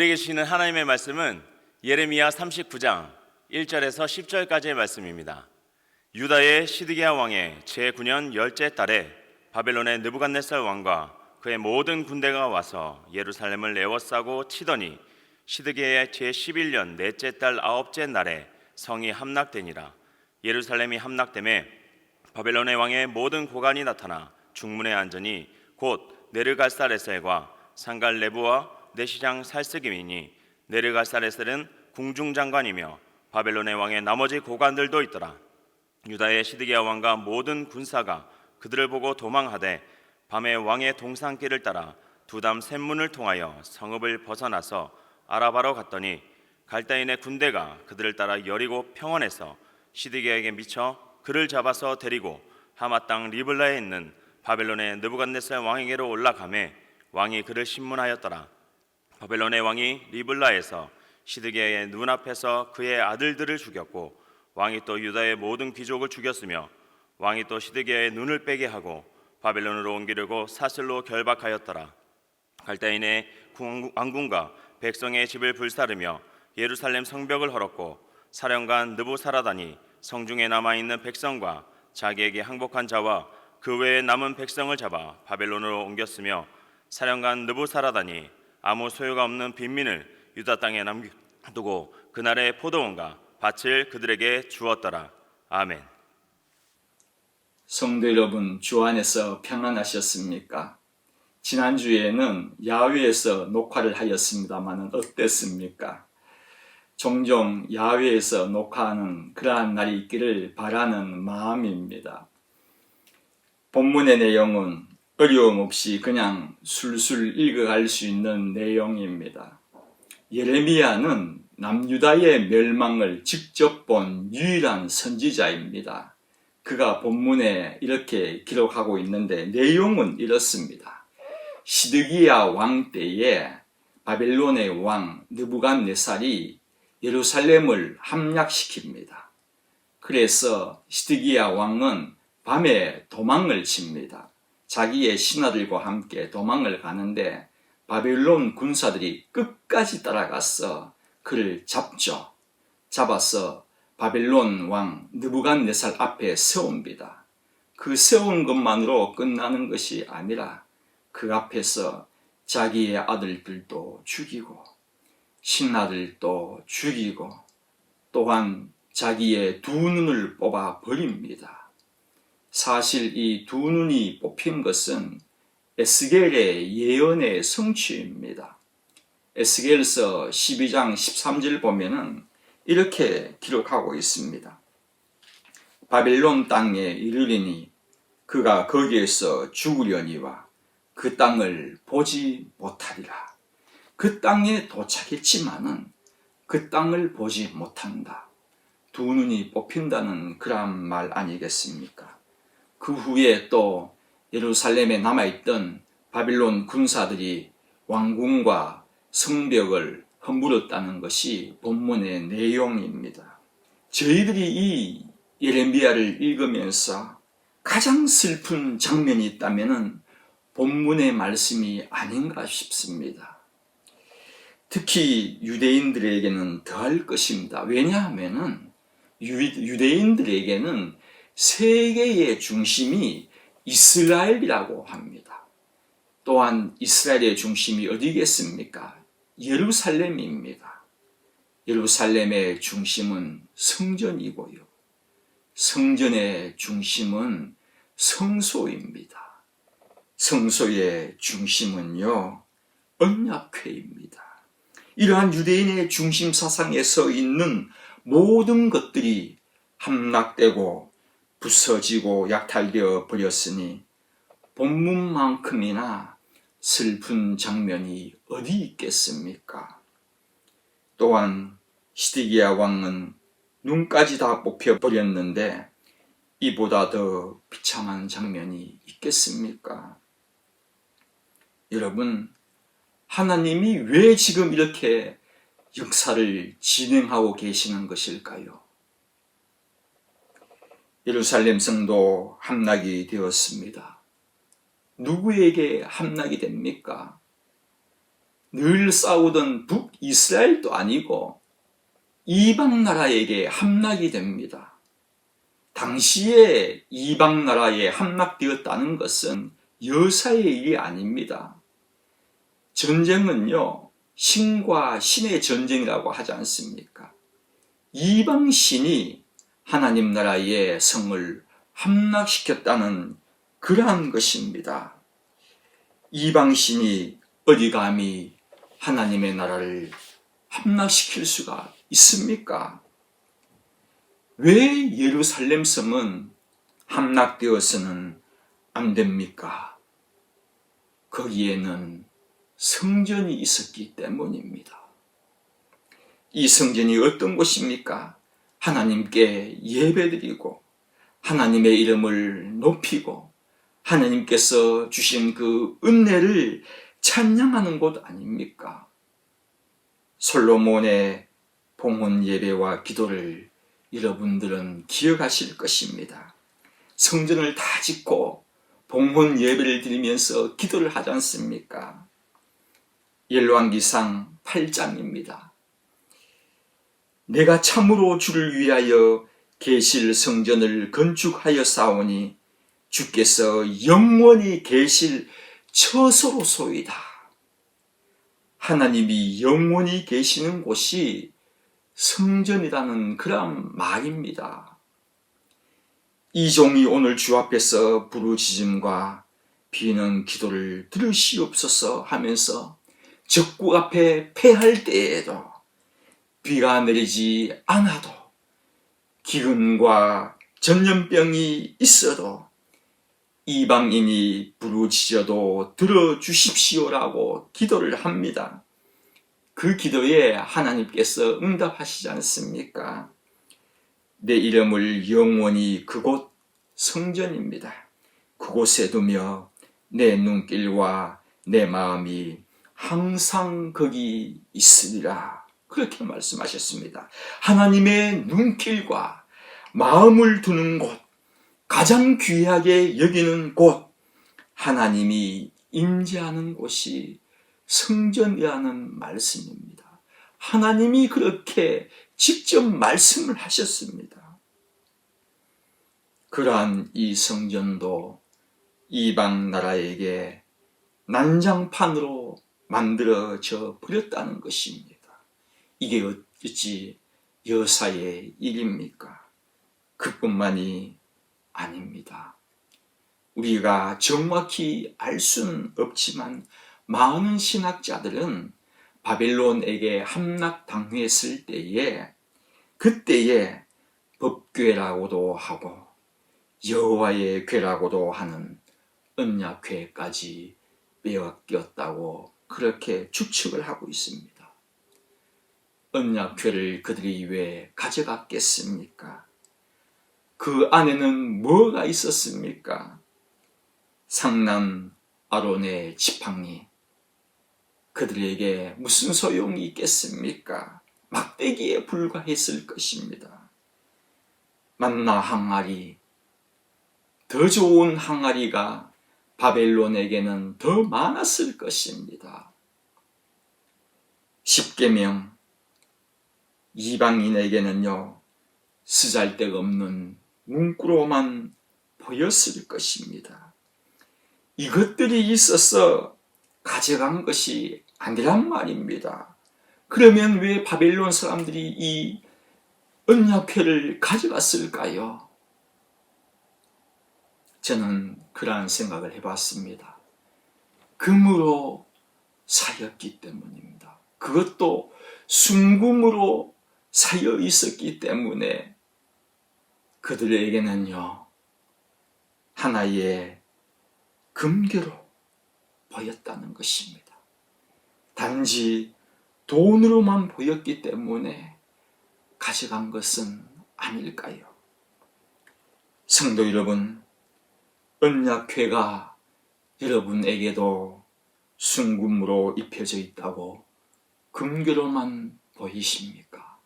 우리에게 주시는 하나님의 말씀은 예레미야 39장 1절에서 10절까지의 말씀입니다. 유다의 시드기야 왕의 제9년 열째 달에 바벨론의 느부갓네살 왕과 그의 모든 군대가 와서 예루살렘을 에워싸고 치더니 시드기야의 제11년 넷째 달 아홉째 날에 성이 함락되니라. 예루살렘이 함락되매 바벨론의 왕의 모든 고관이 나타나 중문에 앉으니 곧 네르갈사레셀과 상갈 레브와 내시장 살스김이니 네르갈사레셀은 궁중장관이며 바벨론의 왕의 나머지 고관들도 있더라. 유다의 시드기야 왕과 모든 군사가 그들을 보고 도망하되 밤에 왕의 동산길을 따라 두담 샘문을 통하여 성읍을 벗어나서 아라바로 갔더니 갈다인의 군대가 그들을 따라 여리고 평원에서 시드기야에게 미쳐 그를 잡아서 데리고 하마 땅 리블라에 있는 바벨론의 느부갓네살 왕에게로 올라가매 왕이 그를 신문하였더라. 바벨론의 왕이 리블라에서 시드기야의 눈앞에서 그의 아들들을 죽였고 왕이 또 유다의 모든 귀족을 죽였으며 왕이 또 시드기야의 눈을 빼게 하고 바벨론으로 옮기려고 사슬로 결박하였더라. 갈다인의 왕궁과 백성의 집을 불사르며 예루살렘 성벽을 헐었고 사령관 느부사라단이 성중에 남아있는 백성과 자기에게 항복한 자와 그 외에 남은 백성을 잡아 바벨론으로 옮겼으며 사령관 느부사라단이 아무 소유가 없는 빈민을 유다 땅에 남겨두고 그날의 포도원과 밭을 그들에게 주었더라. 아멘. 성도 여러분, 주 안에서 평안하셨습니까? 지난주에는 야외에서 녹화를 하였습니다만 어땠습니까? 종종 야외에서 녹화하는 그러한 날이 있기를 바라는 마음입니다. 본문의 내용은 어려움 없이 그냥 술술 읽어갈 수 있는 내용입니다. 예레미야는 남유다의 멸망을 직접 본 유일한 선지자입니다. 그가 본문에 이렇게 기록하고 있는데 내용은 이렇습니다. 시드기야 왕 때에 바벨론의 왕 느부갓네살이 예루살렘을 함락시킵니다. 그래서 시드기야 왕은 밤에 도망을 칩니다. 자기의 신하들과 함께 도망을 가는데 바벨론 군사들이 끝까지 따라가서 그를 잡죠. 잡아서 바벨론 왕 느부갓네살 앞에 세웁니다. 그 세운 것만으로 끝나는 것이 아니라 그 앞에서 자기의 아들들도 죽이고 신하들도 죽이고 또한 자기의 두 눈을 뽑아 버립니다. 사실 이 두 눈이 뽑힌 것은 에스겔의 예언의 성취입니다. 에스겔서 12장 13절 보면은 이렇게 기록하고 있습니다. 바벨론 땅에 이르리니 그가 거기에서 죽으려니와 그 땅을 보지 못하리라. 그 땅에 도착했지만은 그 땅을 보지 못한다. 두 눈이 뽑힌다는 그런 말 아니겠습니까? 그 후에 또 예루살렘에 남아있던 바빌론 군사들이 왕궁과 성벽을 허물었다는 것이 본문의 내용입니다. 저희들이 이 예레미야를 읽으면서 가장 슬픈 장면이 있다면 본문의 말씀이 아닌가 싶습니다. 특히 유대인들에게는 더할 것입니다. 왜냐하면 유대인들에게는 세계의 중심이 이스라엘이라고 합니다. 또한 이스라엘의 중심이 어디겠습니까? 예루살렘입니다. 예루살렘의 중심은 성전이고요. 성전의 중심은 성소입니다. 성소의 중심은요, 언약궤입니다. 이러한 유대인의 중심 사상에 서 있는 모든 것들이 함락되고 부서지고 약탈되어 버렸으니 본문만큼이나 슬픈 장면이 어디 있겠습니까? 또한 시드기야 왕은 눈까지 다 뽑혀버렸는데 이보다 더 비참한 장면이 있겠습니까? 여러분, 하나님이 왜 지금 이렇게 역사를 진행하고 계시는 것일까요? 예루살렘 성도 함락이 되었습니다. 누구에게 함락이 됩니까? 늘 싸우던 북이스라엘도 아니고 이방 나라에게 함락이 됩니다. 당시에 이방 나라에 함락되었다는 것은 여사의 일이 아닙니다. 전쟁은요, 신과 신의 전쟁이라고 하지 않습니까? 이방 신이 하나님 나라의 성을 함락시켰다는 그러한 것입니다. 이방 신이 어디 감히 하나님의 나라를 함락시킬 수가 있습니까? 왜 예루살렘 성은 함락되어서는 안 됩니까? 거기에는 성전이 있었기 때문입니다. 이 성전이 어떤 곳입니까? 하나님께 예배드리고 하나님의 이름을 높이고 하나님께서 주신 그 은혜를 찬양하는 곳 아닙니까? 솔로몬의 봉헌 예배와 기도를 여러분들은 기억하실 것입니다. 성전을 다 짓고 봉헌 예배를 드리면서 기도를 하지 않습니까? 열왕기상 8장입니다. 내가 참으로 주를 위하여 계실 성전을 건축하였사오니 주께서 영원히 계실 처소로소이다. 하나님이 영원히 계시는 곳이 성전이라는 그런 말입니다. 이 종이 오늘 주 앞에서 부르짖음과 비는 기도를 들으시옵소서 하면서 적국 앞에 패할 때에도 비가 내리지 않아도 기근과 전염병이 있어도 이방인이 부르짖어도 들어주십시오라고 기도를 합니다. 그 기도에 하나님께서 응답하시지 않습니까? 내 이름을 영원히 그곳 성전입니다. 그곳에 두며 내 눈길과 내 마음이 항상 거기 있으리라. 그렇게 말씀하셨습니다. 하나님의 눈길과 마음을 두는 곳, 가장 귀하게 여기는 곳, 하나님이 임재하는 곳이 성전이라는 말씀입니다. 하나님이 그렇게 직접 말씀을 하셨습니다. 그러한 이 성전도 이방 나라에게 난장판으로 만들어져 버렸다는 것입니다. 이게 어찌 여사의 일입니까? 그뿐만이 아닙니다. 우리가 정확히 알 수는 없지만 많은 신학자들은 바벨론에게 함락당했을 때에 그때에 법궤라고도 하고 여호와의 궤라고도 하는 언약궤까지 빼앗겼다고 그렇게 추측을 하고 있습니다. 언약궤를 그들이 왜 가져갔겠습니까? 그 안에는 뭐가 있었습니까? 상남 아론의 지팡이, 그들에게 무슨 소용이 있겠습니까? 막대기에 불과했을 것입니다. 만나 항아리, 더 좋은 항아리가 바벨론에게는 더 많았을 것입니다. 십계명, 이방인에게는요, 쓰잘데없는 문구로만 보였을 것입니다. 이것들이 있어서 가져간 것이 아니란 말입니다. 그러면 왜 바벨론 사람들이 이 언약궤를 가져갔을까요? 저는 그러한 생각을 해봤습니다. 금으로 사였기 때문입니다. 그것도 순금으로 사여 있었기 때문에 그들에게는요, 하나의 금괴로 보였다는 것입니다. 단지 돈으로만 보였기 때문에 가져간 것은 아닐까요? 성도 여러분, 언약궤가 여러분에게도 순금으로 입혀져 있다고 금괴로만 보이십니까?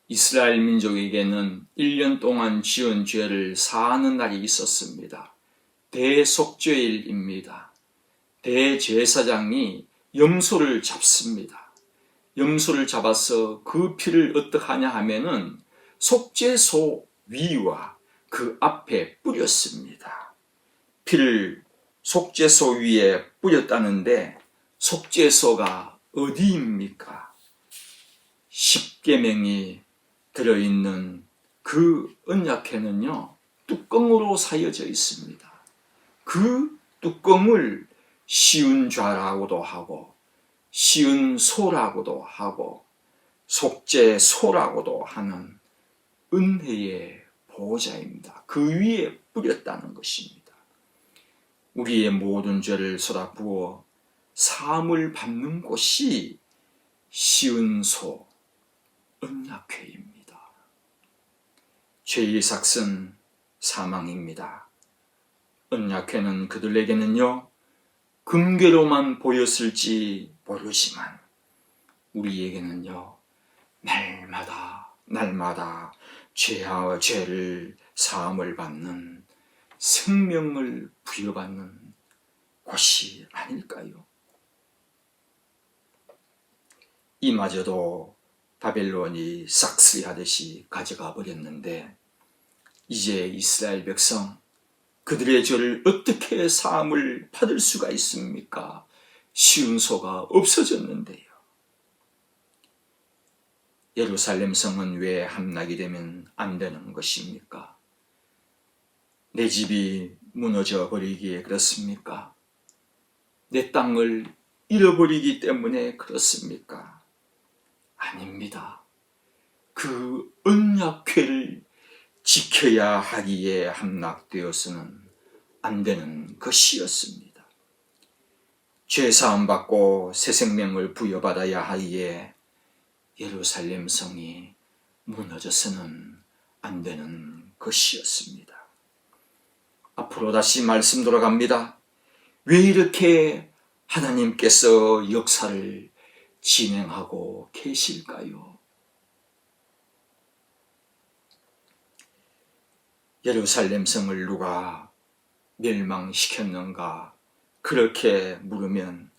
이스라엘 민족에게는 1년 동안 지은 죄를 사하는 날이 있었습니다. 대속죄일입니다. 대제사장이 염소를 잡습니다. 염소를 잡아서 그 피를 어떻게 하냐 하면은 속죄소 위와 그 앞에 뿌렸습니다. 피를 속죄소 위에 뿌렸다는데 속죄소가 어디입니까? 십계명이 들어있는 그 언약궤는요, 뚜껑으로 사여져 있습니다. 그 뚜껑을 쉬운 좌라고도 하고 쉬운 소라고도 하고 속죄소라고도 하는 은혜의 보호자입니다. 그 위에 뿌렸다는 것입니다. 우리의 모든 죄를 쏟아부어 사함을 받는 곳이 쉬운 소 언약궤입니다. 죄의 삭은 사망입니다. 언약궤는 그들에게는요, 금괴로만 보였을지 모르지만 우리에게는요, 날마다 죄와 죄를 사함을 받는 생명을 부여받는 곳이 아닐까요? 이마저도 바벨론이 싹쓸이하듯이 가져가 버렸는데 이제 이스라엘 백성, 그들의 죄를 어떻게 사함을 받을 수가 있습니까? 쉬운 소가 없어졌는데요. 예루살렘 성은 왜 함락이 되면 안 되는 것입니까? 내 집이 무너져 버리기에 그렇습니까? 내 땅을 잃어버리기 때문에 그렇습니까? 아닙니다. 그 언약궤를 지켜야 하기에 함락되어서는 안 되는 것이었습니다. 죄사함 받고 새 생명을 부여받아야 하기에 예루살렘 성이 무너져서는 안 되는 것이었습니다. 앞으로 다시 말씀 돌아갑니다. 왜 이렇게 하나님께서 역사를 진행하고 계실까요? 예루살렘 성을 누가 멸망시켰는가? 그렇게 물으면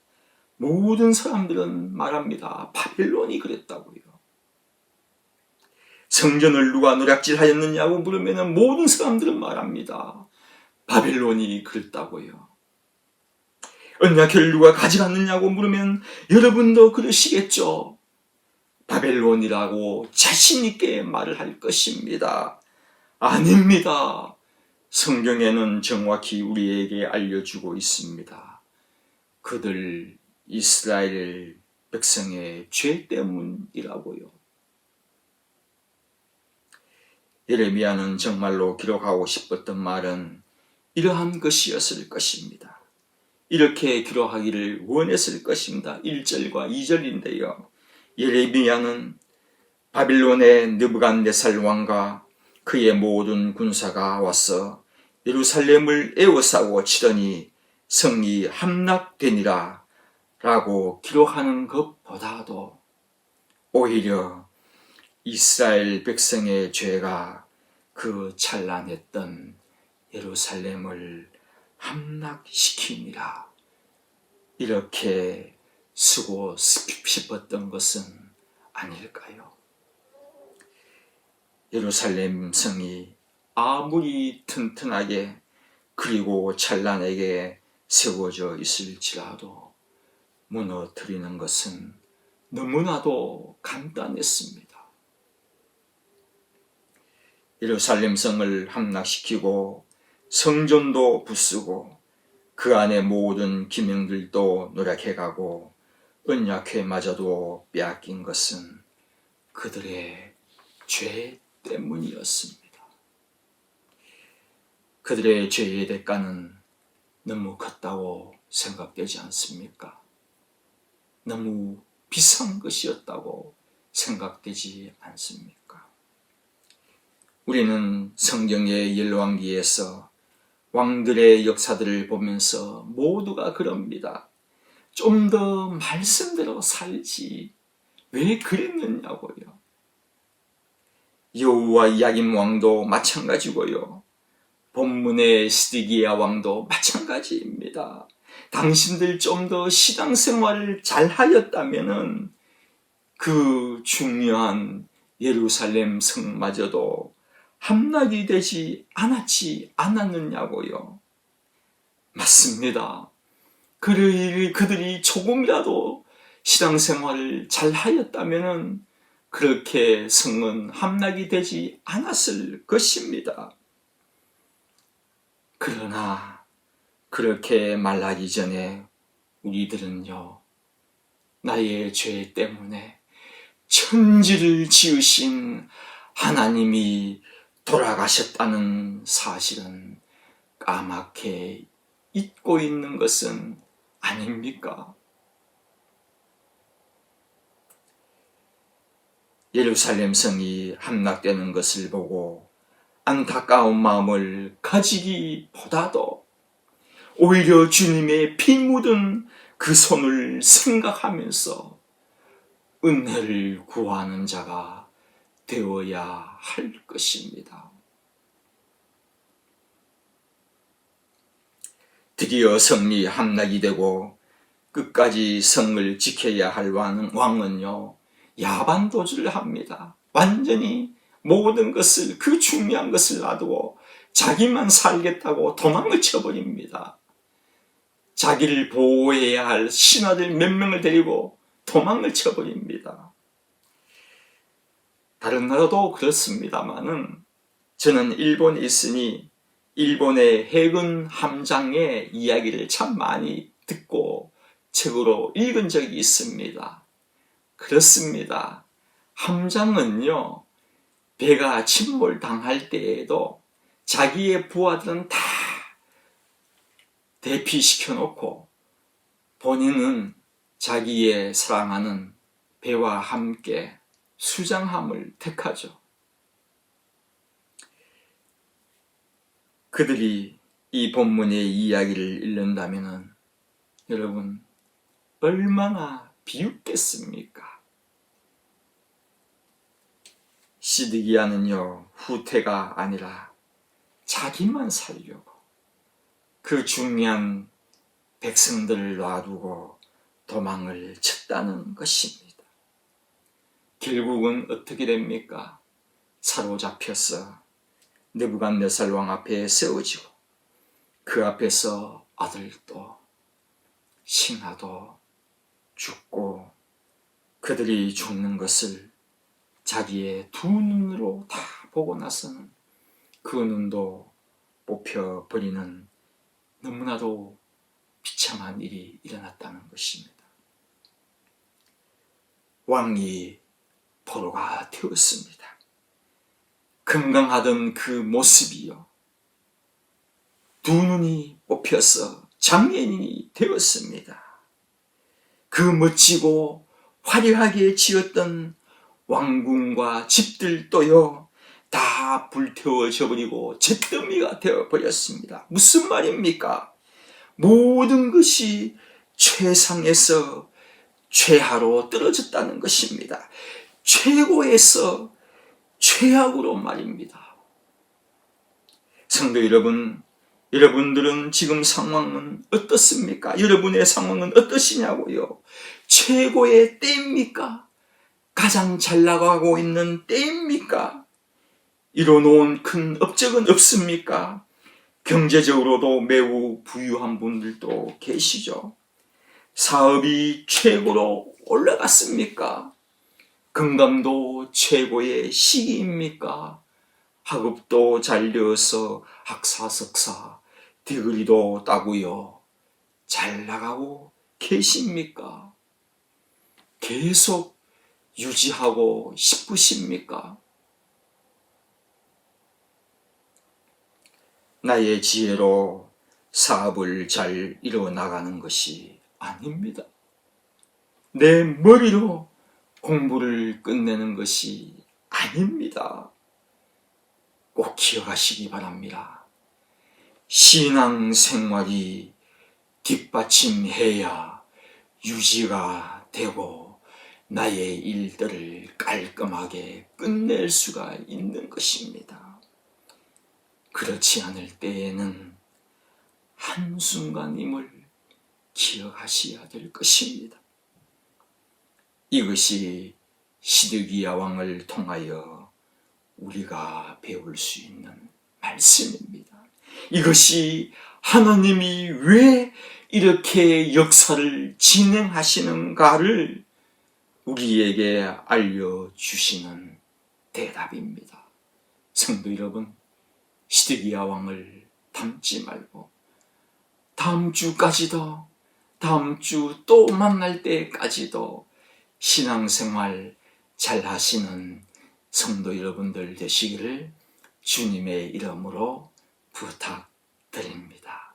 모든 사람들은 말합니다. 바벨론이 그랬다고요. 성전을 누가 노략질하였느냐고 물으면 모든 사람들은 말합니다. 바벨론이 그랬다고요. 언약궤를 누가 가져갔느냐고 물으면 여러분도 그러시겠죠. 바벨론이라고 자신 있게 말을 할 것입니다. 아닙니다. 성경에는 정확히 우리에게 알려주고 있습니다. 그들 이스라엘 백성의 죄 때문이라고요. 예레미야는 정말로 기록하고 싶었던 말은 이러한 것이었을 것입니다. 이렇게 기록하기를 원했을 것입니다. 1절과 2절인데요. 예레미야는 바빌론의 느부갓네살 왕과 그의 모든 군사가 와서 예루살렘을 에워싸고 치더니 성이 함락되니라 라고 기록하는 것보다도 오히려 이스라엘 백성의 죄가 그 찬란했던 예루살렘을 함락시키니라 이렇게 쓰고 싶었던 것은 아닐까요? 예루살렘 성이 아무리 튼튼하게 그리고 찬란하게 세워져 있을지라도 무너뜨리는 것은 너무나도 간단했습니다. 예루살렘 성을 함락시키고 성전도 부수고 그 안에 모든 기명들도 노략해가고 언약궤마저도 빼앗긴 것은 그들의 죄 때문이었습니다. 그들의 죄의 대가는 너무 컸다고 생각되지 않습니까? 너무 비싼 것이었다고 생각되지 않습니까? 우리는 성경의 열왕기에서 왕들의 역사들을 보면서 모두가 그럽니다. 좀 더 말씀대로 살지 왜 그랬느냐고요. 여호와 야긴 왕도 마찬가지고요. 본문의 시드기야 왕도 마찬가지입니다. 당신들 좀 더 신앙생활을 잘 하였다면은 그 중요한 예루살렘 성마저도 함락이 되지 않았느냐고요. 맞습니다. 그들이 조금이라도 신앙생활을 잘 하였다면은 그렇게 성은 함락이 되지 않았을 것입니다. 그러나 그렇게 말하기 전에 우리들은요, 나의 죄 때문에 천지를 지으신 하나님이 돌아가셨다는 사실은 까맣게 잊고 있는 것은 아닙니까? 예루살렘 성이 함락되는 것을 보고 안타까운 마음을 가지기보다도 오히려 주님의 피 묻은 그 손을 생각하면서 은혜를 구하는 자가 되어야 할 것입니다. 드디어 성이 함락이 되고 끝까지 성을 지켜야 할 왕은요, 야반도주를 합니다. 완전히 모든 것을, 그 중요한 것을 놔두고 자기만 살겠다고 도망을 쳐버립니다. 자기를 보호해야 할 신하들 몇 명을 데리고 도망을 쳐버립니다. 다른 나라도 그렇습니다만은 저는 일본에 있으니 일본의 해군 함장의 이야기를 참 많이 듣고 책으로 읽은 적이 있습니다. 그렇습니다. 함장은요, 배가 침몰당할 때에도 자기의 부하들은 다 대피시켜 놓고 본인은 자기의 사랑하는 배와 함께 수장함을 택하죠. 그들이 이 본문의 이야기를 읽는다면 여러분 얼마나 비웃겠습니까? 시드기야는요, 후퇴가 아니라 자기만 살려고 그 중요한 백성들을 놔두고 도망을 쳤다는 것입니다. 결국은 어떻게 됩니까? 사로잡혀서 느부갓네살 왕 앞에 세워지고 그 앞에서 아들도 신하도 죽고 그들이 죽는 것을 자기의 두 눈으로 다 보고 나서는 그 눈도 뽑혀버리는 너무나도 비참한 일이 일어났다는 것입니다. 왕이 포로가 되었습니다. 건강하던 그 모습이요, 두 눈이 뽑혀서 장애인이 되었습니다. 그 멋지고 화려하게 지었던 왕궁과 집들도요, 다 불태워져 버리고 잿더미가 되어버렸습니다. 무슨 말입니까? 모든 것이 최상에서 최하로 떨어졌다는 것입니다. 최고에서 최악으로 말입니다. 성도 여러분, 여러분들은 지금 상황은 어떻습니까? 여러분의 상황은 어떠시냐고요? 최고의 때입니까? 가장 잘 나가고 있는 때입니까? 이뤄놓은 큰 업적은 없습니까? 경제적으로도 매우 부유한 분들도 계시죠. 사업이 최고로 올라갔습니까? 건강도 최고의 시기입니까? 학업도 잘 되어서 학사, 석사, 디그리도 따고요, 잘 나가고 계십니까? 계속 유지하고 싶으십니까? 나의 지혜로 사업을 잘 이뤄나가는 것이 아닙니다. 내 머리로 공부를 끝내는 것이 아닙니다. 꼭 기억하시기 바랍니다. 신앙생활이 뒷받침해야 유지가 되고 나의 일들을 깔끔하게 끝낼 수가 있는 것입니다. 그렇지 않을 때에는 한순간임을 기억하셔야 될 것입니다. 이것이 시드기야 왕을 통하여 우리가 배울 수 있는 말씀입니다. 이것이 하나님이 왜 이렇게 역사를 진행하시는가를 우리에게 알려주시는 대답입니다. 성도 여러분, 시드기야 왕을 닮지 말고 다음 주까지도, 다음 주 또 만날 때까지도 신앙생활 잘 하시는 성도 여러분들 되시기를 주님의 이름으로 부탁드립니다.